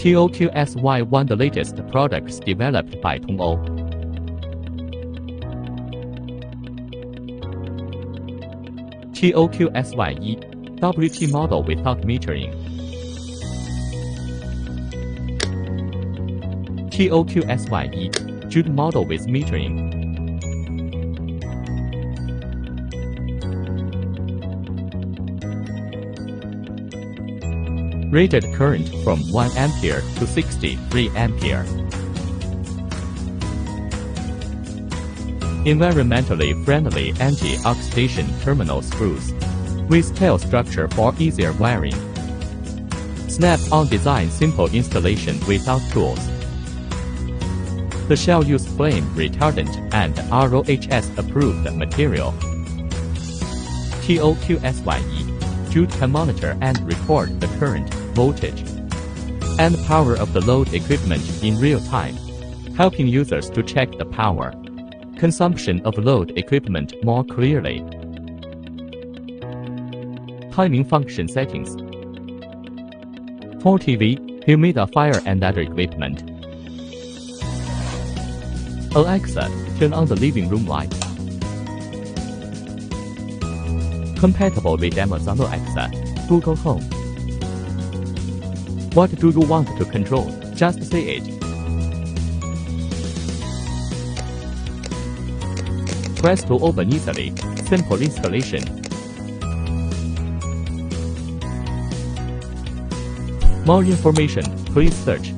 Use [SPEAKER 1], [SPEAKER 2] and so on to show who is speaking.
[SPEAKER 1] TOQSY1, the latest products developed by Tongou. TOQSYE, WT model without metering. TOQSYE, Jude model with metering. Rated current from 1 ampere to 63 ampere. Environmentally friendly anti-oxidation terminal screws with tail structure for easier wiring. Snap-on design, simple installation without tools. The shell use flame retardant and RoHS approved material. TOQSYE, Jude can monitor and record the current, voltage, and power of the load equipment in real time, helping users to check the power consumption of load equipment more clearly. Timing function settings. For TV, humidifier and other equipment. Alexa, turn on the living room light. Compatible with Amazon Alexa, Google Home. What do you want to control? Just say it. Press to open easily. Simple installation. More information, please search